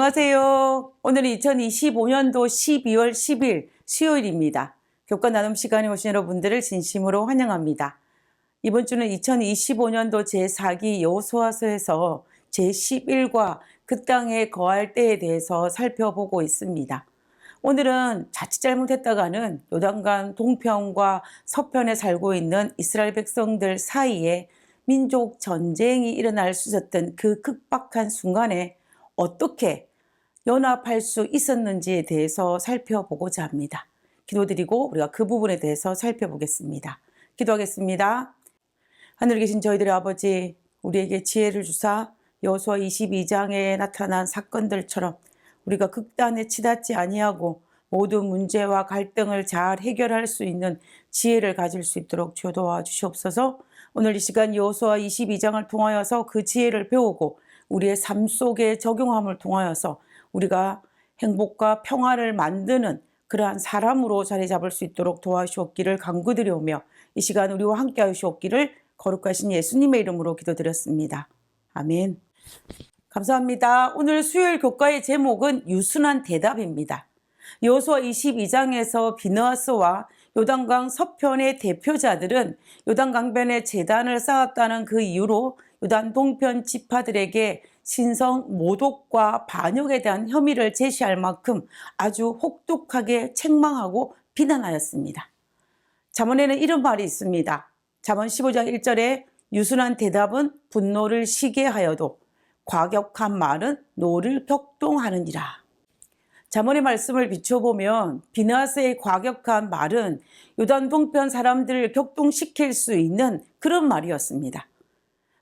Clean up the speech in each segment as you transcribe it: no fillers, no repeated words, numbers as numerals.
안녕하세요. 오늘은 2025년도 12월 10일 수요일입니다. 교과 나눔 시간에 오신 여러분들을 진심으로 환영합니다. 이번 주는 2025년도 제4기 여호수아서에서 제11과 그 땅에 거할 때에 대해서 살펴보고 있습니다. 오늘은 자칫 잘못했다가는 요단강 동편과 서편에 살고 있는 이스라엘 백성들 사이에 민족 전쟁이 일어날 수 있었던 그 급박한 순간에 어떻게 연합할 수 있었는지에 대해서 살펴보고자 합니다. 기도드리고 우리가 그 부분에 대해서 살펴보겠습니다. 기도하겠습니다. 하늘에 계신 저희들의 아버지, 우리에게 지혜를 주사 여호수아 22장에 나타난 사건들처럼 우리가 극단에 치닫지 아니하고 모든 문제와 갈등을 잘 해결할 수 있는 지혜를 가질 수 있도록 주여 도와주시옵소서. 오늘 이 시간 여호수아 22장을 통하여서 그 지혜를 배우고 우리의 삶 속에 적용함을 통하여서 우리가 행복과 평화를 만드는 그러한 사람으로 자리 잡을 수 있도록 도와주옵기를 간구드려오며 이 시간 우리와 함께 하시옵기를 거룩하신 예수님의 이름으로 기도드렸습니다. 아멘. 감사합니다. 오늘 수요일 교과의 제목은 유순한 대답입니다. 여호수아 22장에서 비느하스와 요단강 서편의 대표자들은 요단강변에 제단을 쌓았다는 그 이유로 요단 동편 지파들에게 신성 모독과 반역에 대한 혐의를 제시할 만큼 아주 혹독하게 책망하고 비난하였습니다. 잠언에는 이런 말이 있습니다. 잠언 15장 1절에 유순한 대답은 분노를 쉬게 하여도 과격한 말은 노를 격동하느니라. 잠언의 말씀을 비춰보면 비느하스의 과격한 말은 요단 동편 사람들을 격동시킬 수 있는 그런 말이었습니다.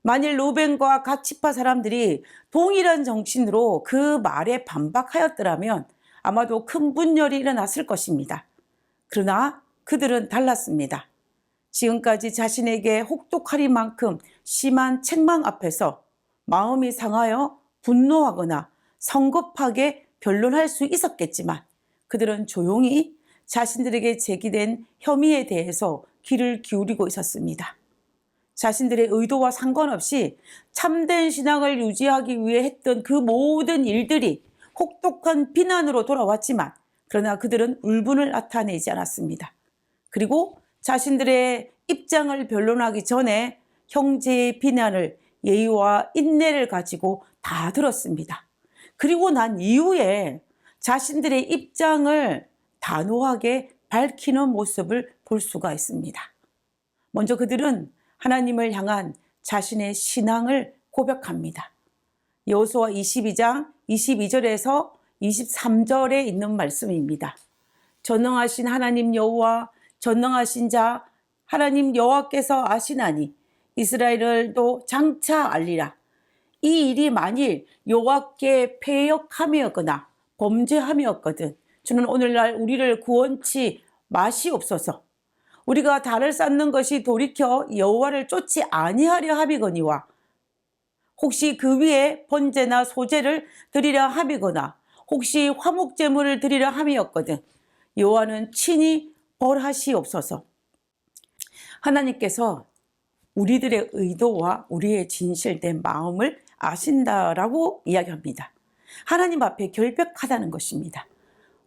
만일 루벤과 갓 지파 사람들이 동일한 정신으로 그 말에 반박하였더라면 아마도 큰 분열이 일어났을 것입니다. 그러나 그들은 달랐습니다. 지금까지 자신에게 혹독하리만큼 심한 책망 앞에서 마음이 상하여 분노하거나 성급하게 변론할 수 있었겠지만 그들은 조용히 자신들에게 제기된 혐의에 대해서 귀를 기울이고 있었습니다. 자신들의 의도와 상관없이 참된 신앙을 유지하기 위해 했던 그 모든 일들이 혹독한 비난으로 돌아왔지만 그러나 그들은 울분을 나타내지 않았습니다. 그리고 자신들의 입장을 변론하기 전에 형제의 비난을 예의와 인내를 가지고 다 들었습니다. 그리고 난 이후에 자신들의 입장을 단호하게 밝히는 모습을 볼 수가 있습니다. 먼저 그들은 하나님을 향한 자신의 신앙을 고백합니다. 여호수아 22장 22절에서 23절에 있는 말씀입니다. 전능하신 하나님 여호와 전능하신 자 하나님 여호와께서 아시나니 이스라엘을도 장차 알리라. 이 일이 만일 여호와께 패역함이었거나 범죄함이었거든 주는 오늘날 우리를 구원치 마시옵소서. 우리가 달을 쌓는 것이 돌이켜 여호와를 쫓지 아니하려 함이거니와 혹시 그 위에 번제나 소제를 드리려 함이거나 혹시 화목 제물을 드리려 함이었거든 여호와는 친히 벌하시옵소서. 하나님께서 우리들의 의도와 우리의 진실된 마음을 아신다라고 이야기합니다. 하나님 앞에 결백하다는 것입니다.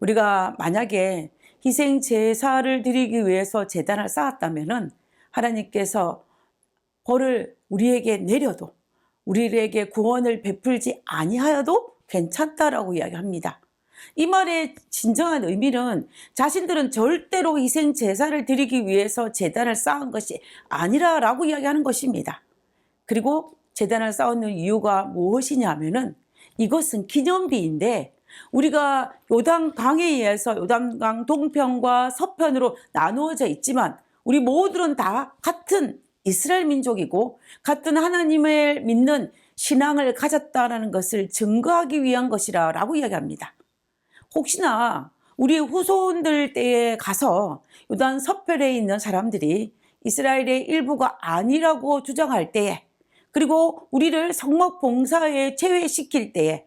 우리가 만약에 희생 제사를 드리기 위해서 제단을 쌓았다면은 하나님께서 벌을 우리에게 내려도 우리에게 구원을 베풀지 아니하여도 괜찮다라고 이야기합니다. 이 말의 진정한 의미는 자신들은 절대로 희생 제사를 드리기 위해서 제단을 쌓은 것이 아니라라고 이야기하는 것입니다. 그리고 제단을 쌓는 이유가 무엇이냐면은 이것은 기념비인데 우리가 요단강에 의해서 요단강 동편과 서편으로 나누어져 있지만 우리 모두는 다 같은 이스라엘 민족이고 같은 하나님을 믿는 신앙을 가졌다는 것을 증거하기 위한 것이라고 이야기합니다. 혹시나 우리 후손들 때에 가서 요단 서편에 있는 사람들이 이스라엘의 일부가 아니라고 주장할 때에 그리고 우리를 성막 봉사에 제외시킬 때에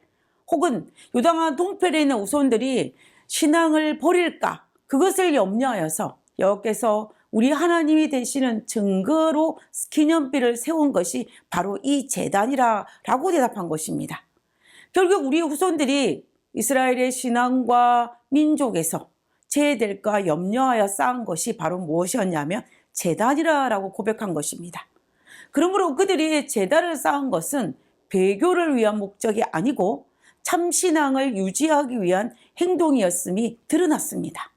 혹은 요단강 동편에 있는 후손들이 신앙을 버릴까 그것을 염려하여서 여호와께서 우리 하나님이 되시는 증거로 기념비를 세운 것이 바로 이 제단이라고 대답한 것입니다. 결국 우리 후손들이 이스라엘의 신앙과 민족에서 제해될까 염려하여 쌓은 것이 바로 무엇이었냐면 제단이라고 고백한 것입니다. 그러므로 그들이 제단을 쌓은 것은 배교를 위한 목적이 아니고 참신앙을 유지하기 위한 행동이었음이 드러났습니다.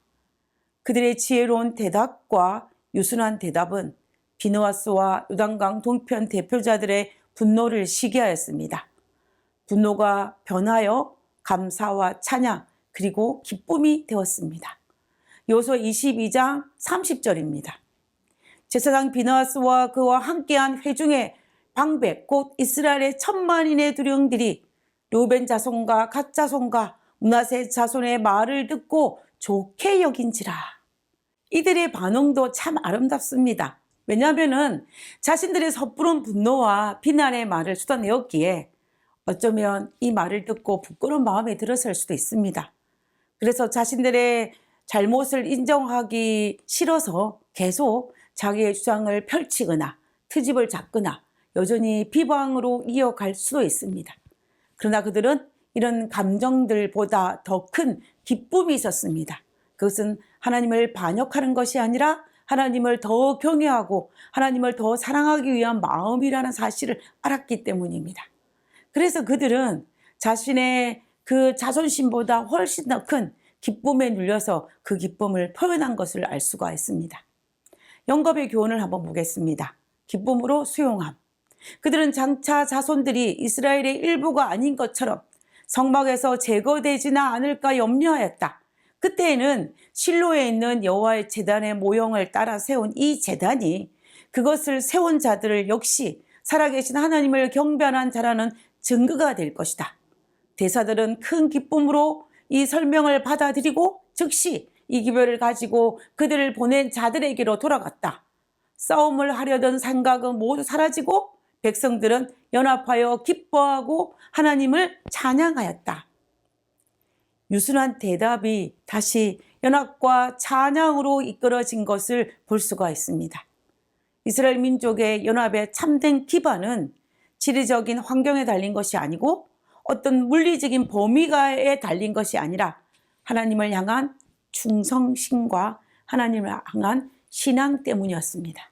그들의 지혜로운 대답과 유순한 대답은 비느하스와 요단강 동편 대표자들의 분노를 시기하였습니다. 분노가 변하여 감사와 찬양 그리고 기쁨이 되었습니다. 여호수아 22장 30절입니다. 제사장 비느하스와 그와 함께한 회중의 방백 곧 이스라엘의 10,000만인의 두령들이 르우벤 자손과 갓 자손과 므낫세 자손의 말을 듣고 좋게 여긴지라. 이들의 반응도 참 아름답습니다. 왜냐하면 자신들의 섣부른 분노와 비난의 말을 쏟아내었기에 어쩌면 이 말을 듣고 부끄러운 마음이 들었을 수도 있습니다. 그래서 자신들의 잘못을 인정하기 싫어서 계속 자기의 주장을 펼치거나 트집을 잡거나 여전히 비방으로 이어갈 수도 있습니다. 그러나 그들은 이런 감정들보다 더 큰 기쁨이 있었습니다. 그것은 하나님을 반역하는 것이 아니라 하나님을 더 경외하고 하나님을 더 사랑하기 위한 마음이라는 사실을 알았기 때문입니다. 그래서 그들은 자신의 그 자존심보다 훨씬 더 큰 기쁨에 눌려서 그 기쁨을 표현한 것을 알 수가 있습니다. 영겁의 교훈을 한번 보겠습니다. 기쁨으로 수용함. 그들은 장차 자손들이 이스라엘의 일부가 아닌 것처럼 성막에서 제거되지나 않을까 염려하였다. 그때에는 실로에 있는 여호와의 제단의 모형을 따라 세운 이 제단이 그것을 세운 자들을 역시 살아계신 하나님을 경배하는 자라는 증거가 될 것이다. 대사들은 큰 기쁨으로 이 설명을 받아들이고 즉시 이 기별을 가지고 그들을 보낸 자들에게로 돌아갔다. 싸움을 하려던 생각은 모두 사라지고 백성들은 연합하여 기뻐하고 하나님을 찬양하였다. 유순한 대답이 다시 연합과 찬양으로 이끌어진 것을 볼 수가 있습니다. 이스라엘 민족의 연합의 참된 기반은 지리적인 환경에 달린 것이 아니고 어떤 물리적인 범위가에 달린 것이 아니라 하나님을 향한 충성심과 하나님을 향한 신앙 때문이었습니다.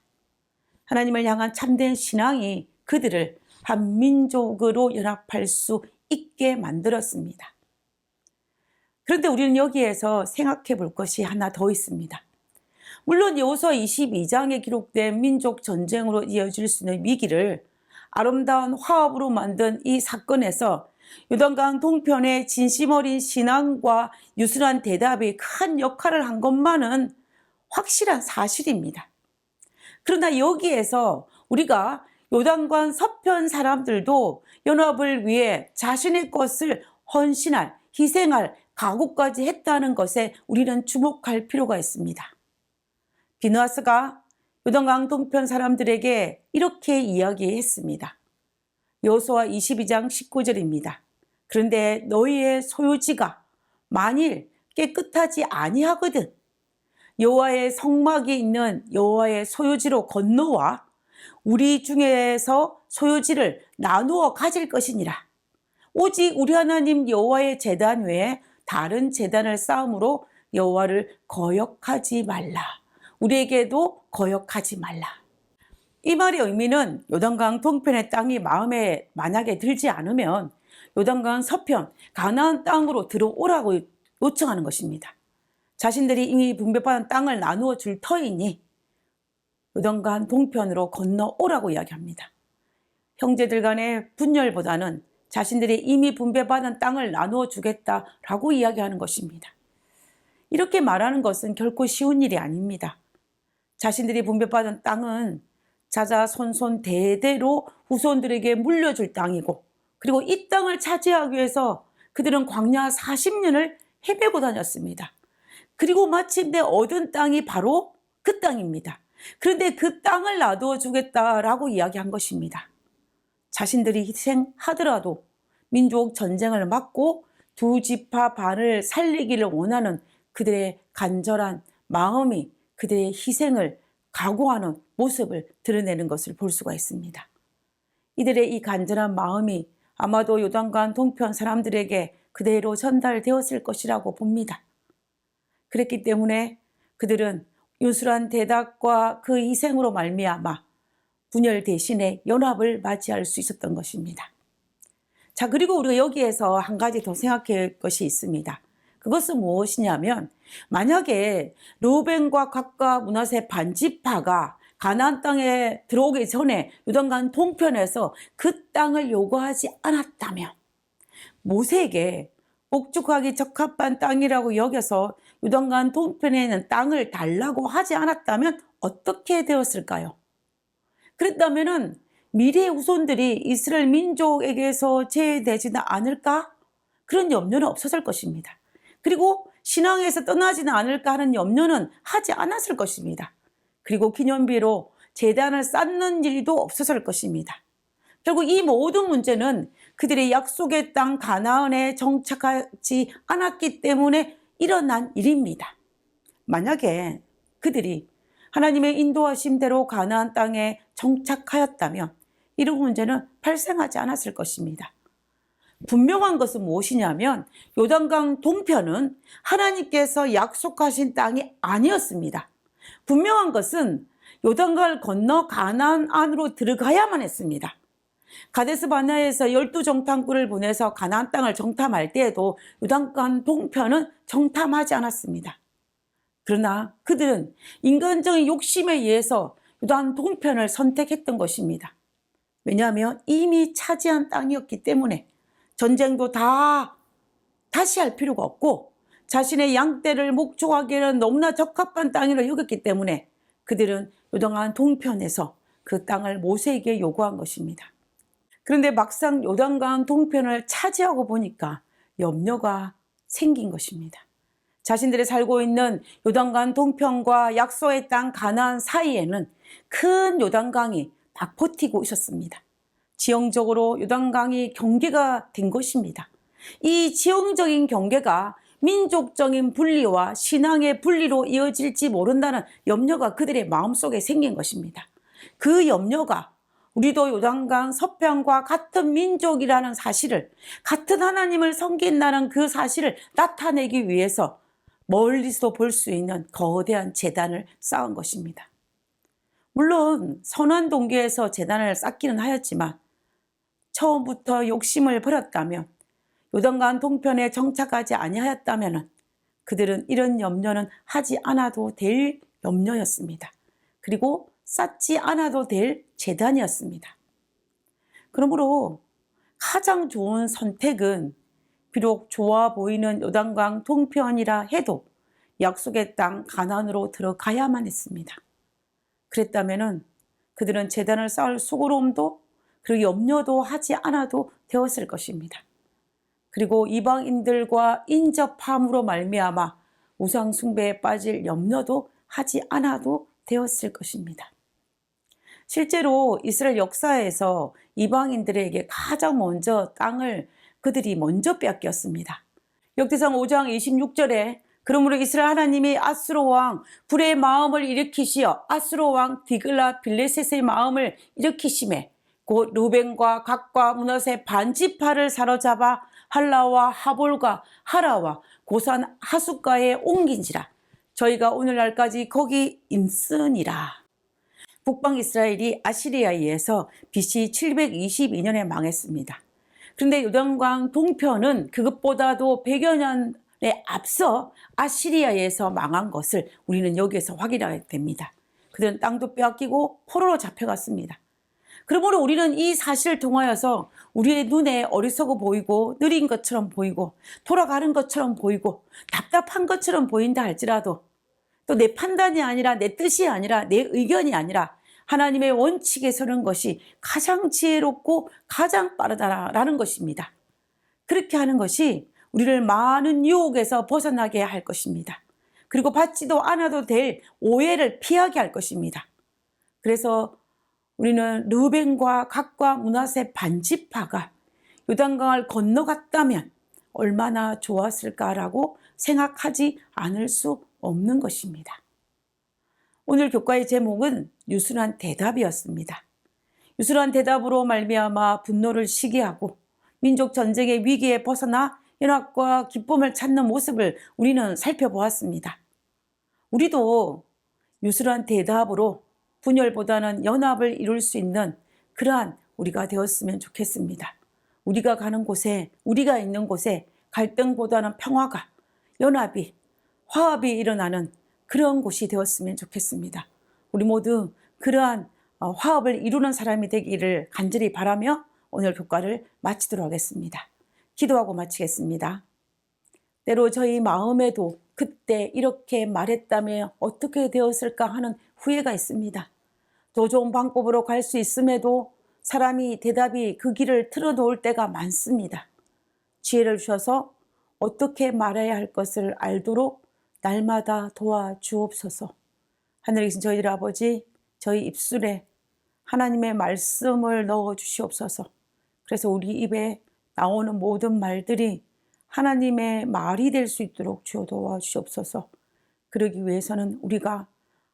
하나님을 향한 참된 신앙이 그들을 한 민족으로 연합할 수 있게 만들었습니다. 그런데 우리는 여기에서 생각해 볼 것이 하나 더 있습니다. 물론 여호수아 22장에 기록된 민족 전쟁으로 이어질 수 있는 위기를 아름다운 화합으로 만든 이 사건에서 요단강 동편의 진심 어린 신앙과 유순한 대답이 큰 역할을 한 것만은 확실한 사실입니다. 그러나 여기에서 우리가 요단강 서편 사람들도 연합을 위해 자신의 것을 헌신할, 희생할 각오까지 했다는 것에 우리는 주목할 필요가 있습니다. 비느하스가 요단강 동편 사람들에게 이렇게 이야기했습니다. 여호수아 22장 19절입니다. 그런데 너희의 소유지가 만일 깨끗하지 아니하거든 여호와의 성막이 있는 여호와의 소유지로 건너와 우리 중에서 소유지를 나누어 가질 것이니라. 오직 우리 하나님 여호와의 제단 외에 다른 제단을 쌓음으로 여호와를 거역하지 말라. 우리에게도 거역하지 말라. 이 말의 의미는 요단강 동편의 땅이 마음에 만약에 들지 않으면 요단강 서편 가나안 땅으로 들어오라고 요청하는 것입니다. 자신들이 이미 분배받은 땅을 나누어 줄 터이니 요단강 동편으로 건너오라고 이야기합니다. 형제들 간의 분열보다는 자신들이 이미 분배받은 땅을 나누어 주겠다라고 이야기하는 것입니다. 이렇게 말하는 것은 결코 쉬운 일이 아닙니다. 자신들이 분배받은 땅은 자자손손 대대로 후손들에게 물려줄 땅이고 그리고 이 땅을 차지하기 위해서 그들은 광야 40년을 헤매고 다녔습니다. 그리고 마침내 얻은 땅이 바로 그 땅입니다. 그런데 그 땅을 놔두어 주겠다라고 이야기한 것입니다. 자신들이 희생하더라도 민족 전쟁을 막고 두 지파 반을 살리기를 원하는 그들의 간절한 마음이 그들의 희생을 각오하는 모습을 드러내는 것을 볼 수가 있습니다. 이들의 이 간절한 마음이 아마도 요단강 동편 사람들에게 그대로 전달되었을 것이라고 봅니다. 그랬기 때문에 그들은 유수란 대답과 그 희생으로 말미암아 분열 대신에 연합을 맞이할 수 있었던 것입니다. 자, 그리고 우리가 여기에서 한 가지 더 생각해야 할 것이 있습니다. 그것은 무엇이냐면, 만약에 르우벤과 갓과 므낫세 반지파가 가나안 땅에 들어오기 전에 요단강 동편에서 그 땅을 요구하지 않았다면, 모세에게 목축하기 적합한 땅이라고 여겨서 요단강 동편에 있는 땅을 달라고 하지 않았다면 어떻게 되었을까요? 그랬다면은 미래의 후손들이 이스라엘 민족에게서 제외되지는 않을까? 그런 염려는 없었을 것입니다. 그리고 신앙에서 떠나지는 않을까 하는 염려는 하지 않았을 것입니다. 그리고 기념비로 제단을 쌓는 일도 없었을 것입니다. 결국 이 모든 문제는 그들의 약속의 땅 가나안에 정착하지 않았기 때문에 일어난 일입니다. 만약에 그들이 하나님의 인도하심대로 가나안 땅에 정착하였다면 이런 문제는 발생하지 않았을 것입니다. 분명한 것은 무엇이냐면 요단강 동편은 하나님께서 약속하신 땅이 아니었습니다. 분명한 것은 요단강을 건너 가나안 안으로 들어가야만 했습니다. 가데스 바네아에서 12정탐꾼을 보내서 가나안 땅을 정탐할 때에도 요단강 동편은 정탐하지 않았습니다. 그러나 그들은 인간적인 욕심에 의해서 요단 동편을 선택했던 것입니다. 왜냐하면 이미 차지한 땅이었기 때문에 전쟁도 다시 할 필요가 없고 자신의 양떼를 목축하기에는 너무나 적합한 땅이라 여겼기 때문에 그들은 요단강 동편에서 그 땅을 모세에게 요구한 것입니다. 그런데 막상 요단강 동편을 차지하고 보니까 염려가 생긴 것입니다. 자신들이 살고 있는 요단강 동편과 약속의 땅 가나안 사이에는 큰 요단강이 막 버티고 있었습니다. 지형적으로 요단강이 경계가 된 것입니다. 이 지형적인 경계가 민족적인 분리와 신앙의 분리로 이어질지 모른다는 염려가 그들의 마음속에 생긴 것입니다. 그 염려가 우리도 요단강 서편과 같은 민족이라는 사실을, 같은 하나님을 섬긴다는 그 사실을 나타내기 위해서 멀리서 볼 수 있는 거대한 제단을 쌓은 것입니다. 물론 선한 동기에서 제단을 쌓기는 하였지만 처음부터 욕심을 버렸다면, 요단강 동편에 정착하지 아니하였다면 그들은 이런 염려는 하지 않아도 될 염려였습니다. 그리고 쌓지 않아도 될 제단이었습니다. 그러므로 가장 좋은 선택은 비록 좋아 보이는 요단강 동편이라 해도 약속의 땅 가나안으로 들어가야만 했습니다. 그랬다면 그들은 제단을 쌓을 수고로움도 그리고 염려도 하지 않아도 되었을 것입니다. 그리고 이방인들과 인접함으로 말미암아 우상 숭배에 빠질 염려도 하지 않아도 되었을 것입니다. 실제로 이스라엘 역사에서 이방인들에게 가장 먼저 땅을 그들이 먼저 뺏겼습니다. 역대상 5장 26절에 그러므로 이스라엘 하나님이 아수르 왕 불의 마음을 일으키시어 아수르 왕 디글라 빌레셋의 마음을 일으키심에 곧 르벤과 갓과 므낫세 반지파를 사로잡아 할라와 하볼과 하라와 고산 하숫가에 옮긴지라. 저희가 오늘날까지 거기 있으니라. 북방 이스라엘이 아시리아에 의해서 BC 722년에 망했습니다. 그런데 요단강 동편은 그것보다도 100여 년에 앞서 아시리아에서 망한 것을 우리는 여기에서 확인하게 됩니다. 그들은 땅도 빼앗기고 포로로 잡혀갔습니다. 그러므로 우리는 이 사실을 통하여서 우리의 눈에 어리석어 보이고 느린 것처럼 보이고 돌아가는 것처럼 보이고 답답한 것처럼 보인다 할지라도 또 내 판단이 아니라 내 뜻이 아니라 내 의견이 아니라 하나님의 원칙에 서는 것이 가장 지혜롭고 가장 빠르다라는 것입니다. 그렇게 하는 것이 우리를 많은 유혹에서 벗어나게 할 것입니다. 그리고 받지도 않아도 될 오해를 피하게 할 것입니다. 그래서 우리는 르벤과 갓과 므낫세 반지파가 요단강을 건너갔다면 얼마나 좋았을까라고 생각하지 않을 수 없는 것입니다. 오늘 교과의 제목은 유순한 대답이었습니다. 유순한 대답으로 말미암아 분노를 시기하고 민족 전쟁의 위기에 벗어나 연합과 기쁨을 찾는 모습을 우리는 살펴보았습니다. 우리도 유술한 대답으로 분열보다는 연합을 이룰 수 있는 그러한 우리가 되었으면 좋겠습니다. 우리가 가는 곳에, 우리가 있는 곳에 갈등보다는 평화가, 연합이, 화합이 일어나는 그런 곳이 되었으면 좋겠습니다. 우리 모두 그러한 화합을 이루는 사람이 되기를 간절히 바라며 오늘 교과를 마치도록 하겠습니다. 기도하고 마치겠습니다. 때로 저희 마음에도 그때 이렇게 말했다면 어떻게 되었을까 하는 후회가 있습니다. 더 좋은 방법으로 갈 수 있음에도 사람이 대답이 그 길을 틀어놓을 때가 많습니다. 지혜를 주셔서 어떻게 말해야 할 것을 알도록 날마다 도와주옵소서. 하늘에 계신 저희들 아버지, 저희 입술에 하나님의 말씀을 넣어 주시옵소서. 그래서 우리 입에 나오는 모든 말들이 하나님의 말이 될 수 있도록 주여 도와주시옵소서. 그러기 위해서는 우리가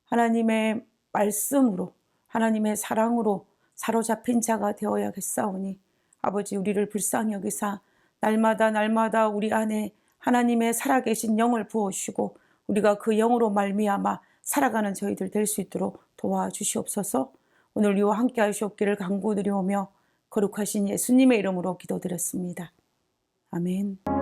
하나님의 말씀으로, 하나님의 사랑으로 사로잡힌 자가 되어야겠사오니 아버지, 우리를 불쌍히 여기사 날마다 우리 안에 하나님의 살아계신 영을 부어주시고 우리가 그 영으로 말미암아 살아가는 저희들 될 수 있도록 도와주시옵소서. 오늘 우리와 함께 하시옵기를 간구드리오며 거룩하신 예수님의 이름으로 기도드렸습니다. 아멘.